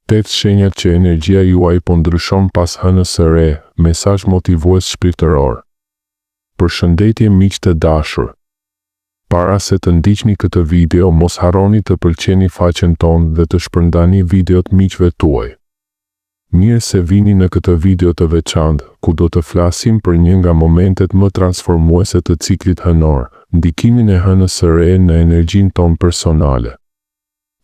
8 shenjat që energjia juaj po ndryshon pas hënës së re, mesazh motivues shpirtëror. Përshëndetje miq të dashur. Para se të ndiqni këtë video, mos harroni të pëlqeni faqen tonë dhe të shpërndani videot miqve tuaj. Mirë se vini në këtë video të veçantë, ku do të flasim për një nga momentet më transformuese të ciklit hënor, ndikimin e hënës së re në energjinë tonë personale.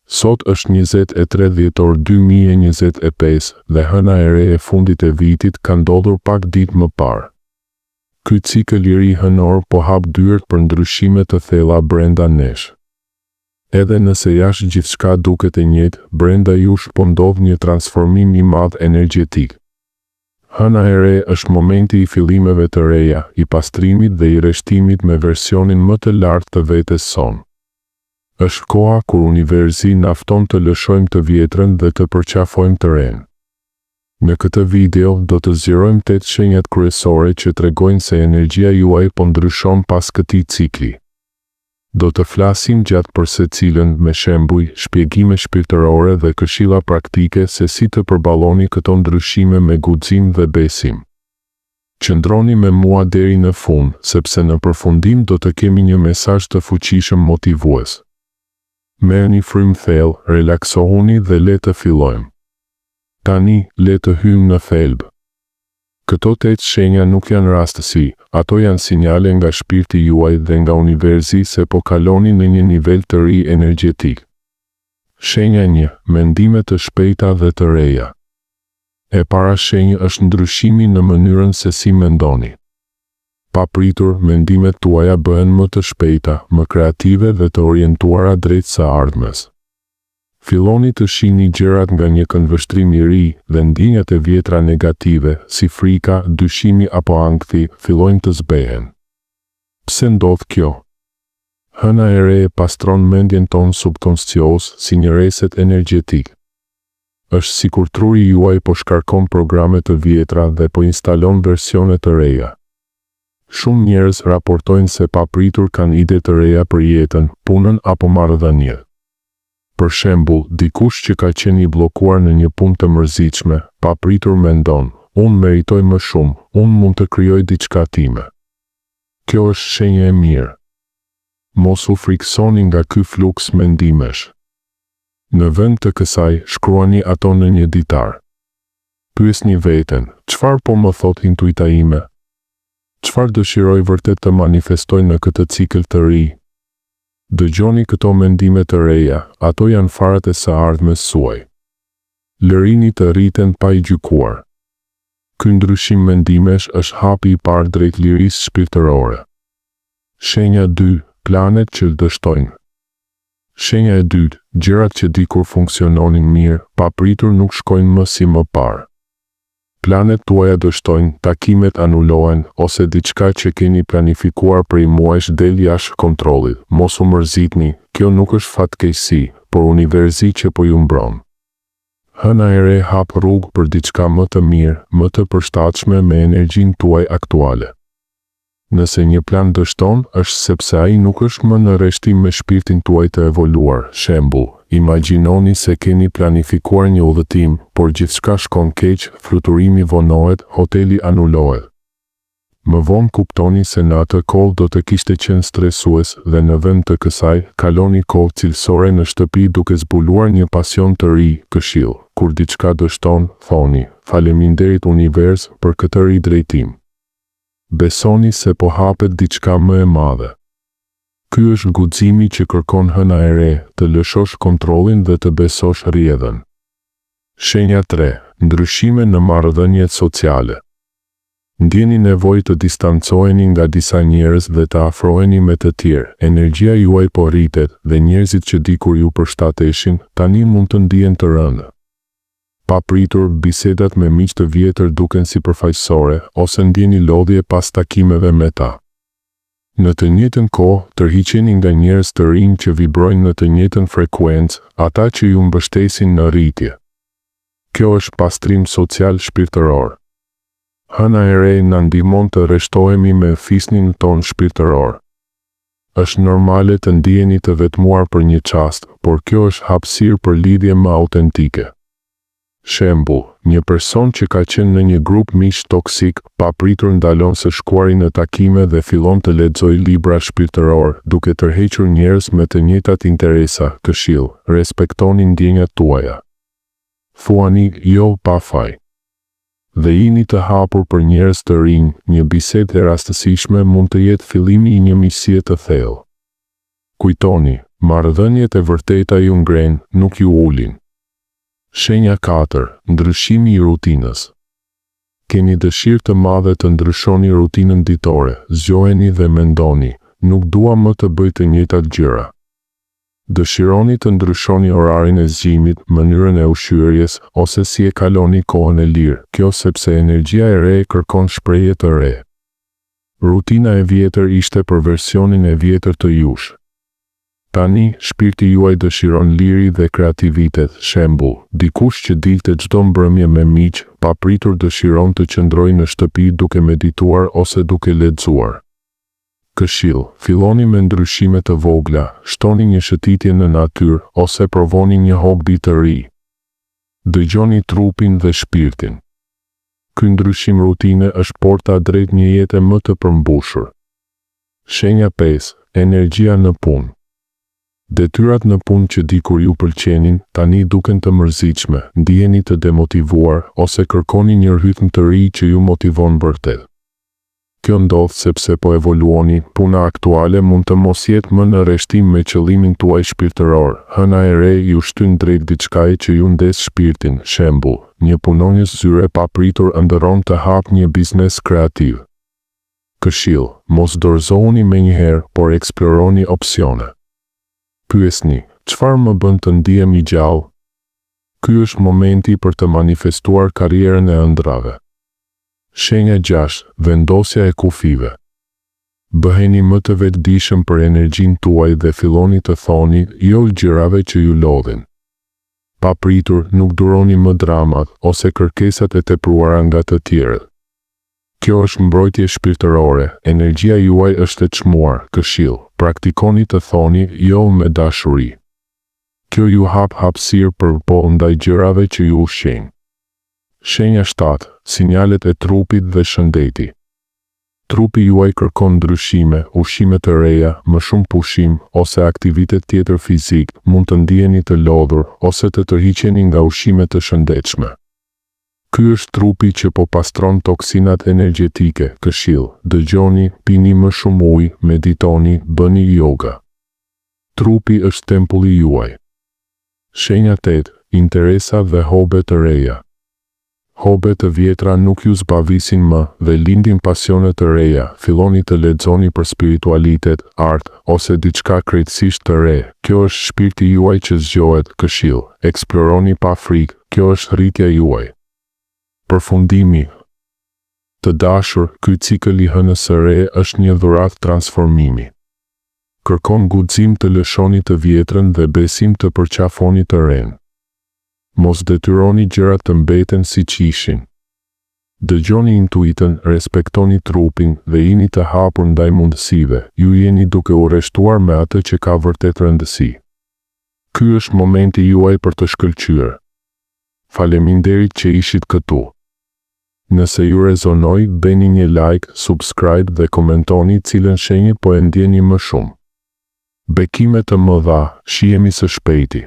Sot është 23 dhjetor 2025 dhe hëna e re e fundit e vitit ka ndodhur pak ditë më parë. Ky cikël i ri hënor po hap dyert për ndryshime të thella brenda nesh. Edhe nëse jashtë gjithçka duket e njëjtë, brenda jush po ndodh një transformim i madh energjetik. Hëna e re është momenti i fillimeve të reja, i pastrimit dhe i rreshtimit me versionin më të lartë të vetes sonë. Është koha kur universi na fton të lëshojmë të vjetrën dhe të përqafojmë të renë. Në këtë video do të zgjerojmë 8 shenjat kryesore që tregojnë se energjia juaj po ndryshon pas këtij cikli. Do të flasim gjatë për secilën me shembuj, shpjegime shpirtërore dhe këshilla praktike se si të përballoni këto ndryshime me guxim dhe besim. Qëndroni me mua deri në fund, sepse në përfundim do të kemi një mesazh të fuqishëm motivues. Merrni frymë thellë, relaksohuni dhe le të fillojmë. Tani, le të hyjmë në thelb. Këto 8 shenja nuk janë rastësi, ato janë sinjale nga shpirti juaj dhe nga universi se po kaloni në një nivel të ri energjetik. Shenja 1. Mendime të shpejta dhe të reja. E para shenjë është ndryshimi në mënyrën se si mendoni. Pa pritur, mendimet tuaja bëhen më të shpejta, më kreative dhe të orientuara drejt së ardhmes. Filloni të shihni gjërat nga një këndvështrim i ri dhe ndjenjat e vjetra negative, si frika, dyshimi apo ankthi, fillojnë të zbehen. Pse ndodh kjo? Hëna e re pastron mendjen tonë subkonscios si një reset energjetik. Është sikur truri juaj po shkarkon programe të vjetra dhe po instalon versione të reja. Shumë njerëz raportojnë se papritur kanë ide të reja për jetën, punën apo marrëdhënie. Për shembull, dikush që ka qenë i bllokuar në një punë të mërzitshme, papritur mendon, unë meritoj më shumë, unë mund të krijoj diçka time. Kjo është shenjë e mirë. Mos u friksoni nga ky fluks mendimesh. Në vend të kësaj, shkruani ato në një ditar. Pyesni veten, çfarë po më thot intuita ime? Çfarë dëshiroj vërtet të manifestoj në këtë cikël të ri? Dëgjoni këto mendime të reja, ato janë farat e së ardhmes suaj. Lërini të rriten pa i gjykuar. Ky ndryshim mendimesh është hapi i parë drejt lirisë shpirtërore. Shenja 2. Planet që dështojnë. Shenja e dytë, gjërat që dikur funksiononin mirë, papritur nuk shkojnë më si më parë. Planet tuaja dështojnë, takimet anulohen, ose diçka që keni planifikuar prej muajsh del jashtë kontrollit. Mos u mërzitni, kjo nuk është fatkeqësi, por universi që po ju mbron. Hëna e re hap rrugë për diçka më të mirë, më të përshtatshme me energjinë tuaj aktuale. Nëse një plan dështon, është sepse ai nuk është më në rreshtim me shpirtin tuaj të evoluar. Shembull, imagjinoni se keni planifikuar një udhëtim, por gjithçka shkon keq, fluturimi vonohet, hoteli anulohet. Më vonë kuptoni se në atë kohë do të kishte qenë stresues dhe në vend të kësaj, kaloni kohë cilësore në shtëpi duke zbuluar një pasion të ri, këshill. Kur diçka dështon, thoni, faleminderit univers për këtë ri drejtim. Besoni se po hapet diçka më e madhe. Ky është guximi që kërkon hëna e re, të lëshosh kontrollin dhe të besosh rrjedhën. Shenja 3. Ndryshime në marrëdhëniet sociale. Ndjeni nevojë të distancoheni nga disa njerëz dhe të afroheni me të tjerë. Energjia juaj po rritet dhe njerëzit që dikur ju përshtateshin, tani mund të ndihen të rënë. Papritur, bisedat me miq të vjetër duken si përfaqësore, ose ndjeni lodhje pas takimeve me ta. Në të njëjtën kohë, tërhiqeni nga njerëz të rinj që vibrojnë në të njëjtën frekuencë, ata që ju mbështesin në rritje. Kjo është pastrim social shpirtëror. Hëna e re na ndihmon të rreshtohemi me fisnin ton shpirtëror. Është normale të ndiheni të vetmuar për një çast, por kjo është hapësirë për lidhje më autentike. Shembull, një person që ka qenë në një grup miq toksik, papritur ndalon së shkuari në takime dhe fillon të lexojë libra shpirtëror, duke tërhequr njerëz me të njëjtat interesa. Këshill: respektoni ndjenjat tuaja. Thuani jo pa faj. Dhe jini të hapur për njerëz të rinj. Një bisedë e rastësishme mund të jetë fillimi i një miqësie të thellë. Kujtoni, marrëdhëniet e vërteta ju ngrenë, nuk ju ulin. Shenja 4. Ndryshimi i rutinës. Keni dëshirë të madhe të ndryshoni rutinën ditore, zgjoheni dhe mendoni, nuk dua më të bëj të njëjtat gjëra. Dëshironi të ndryshoni orarin e zgjimit, mënyrën e ushqyerjes, ose si e kaloni kohën e lirë, kjo sepse energjia e re kërkon shprehje të re. Rutina e vjetër ishte për versionin e vjetër të jush. Tani, shpirti juaj dëshiron liri dhe kreativitet. Shembull, dikush që dilte çdo mbrëmje me miq, papritur dëshiron të qëndrojë në shtëpi duke medituar ose duke lexuar. Këshill: filloni me ndryshime të vogla, shtoni një shëtitje në natyrë ose provoni një hobi të ri. Dëgjoni trupin dhe shpirtin. Ky ndryshim rutine është porta drejt një jete më të përmbushur. Shenja 5. Energjia në punë. Detyrat në punë që dikur ju pëlqenin, tani duken të mërzitshme, ndiheni të demotivuar ose kërkoni një rytm të ri që ju motivon vërtet. Kjo ndodh sepse po evoluoni, puna aktuale mund të mos jetë më në rreshtim me qëllimin tuaj shpirtëror. Hëna e re ju shtyn drejt diçkaje që ju ndes shpirtin. Shembull, një punonjës zyre papritur ëndërron të hapë një biznes kreativ. Këshill: mos dorëzohuni menjëherë, por eksploroni opsione. Pyesni, çfarë më bën të ndihem i gjallë? Ky është momenti për të manifestuar karrierën e ëndrave. Shenja 6. Vendosja e kufive. Bëheni më të vetëdijshëm për energjinë tuaj dhe filloni të thoni jo gjërave që ju lodhin. Papritur, nuk duroni më dramat ose kërkesat e tepruara nga të tjerët. Kjo është mbrojtje shpirtërore, energjia juaj është e çmuar. Këshill: praktikoni të thoni jo me dashuri. Kjo ju hap hapësirë për po ndaj gjërave që ju ushqejnë. Shenja 7. Sinjalet e trupit dhe shëndeti. Trupi juaj kërkon ndryshime, ushqime të reja, më shumë pushim ose aktivitet tjetër fizik. Mund të ndiheni të lodhur ose të tërhiqeni nga ushqime të shëndetshme. Ky është trupi që po pastron toksinat energjetike. Këshill: dëgjoni, pini më shumë ujë, meditoni, bëni yoga. Trupi është tempulli juaj. Shenja 8. Interesa dhe hobe të reja. Hobe të vjetra nuk ju zbavisin më dhe lindin pasione të reja. Filloni të lexoni për spiritualitet, art ose diçka krejtësisht të re. Kjo është shpirti juaj që zgjohet. Këshill: eksploroni pa frikë, kjo është rritja juaj. Përfundimi. Të dashur, ky cikël i hënës së re është një dhuratë transformimi. Kërkon guxim të lëshoni të vjetrën dhe besim të përqafoni të ren. Mos detyroni gjërat të mbeten siç ishin. Dëgjoni intuitën, respektoni trupin dhe jini të hapur ndaj mundësive. Ju jeni duke u rreshtuar me atë që ka vërtet rëndësi. Ky është momenti juaj për të shkëlqyer. Faleminderit që ishit këtu. Nëse ju rezonoi, bëni një like, subscribe dhe komentoni cilën shenjë po e ndjeni më shumë. Bekime të mëdha, shihemi së shpejti.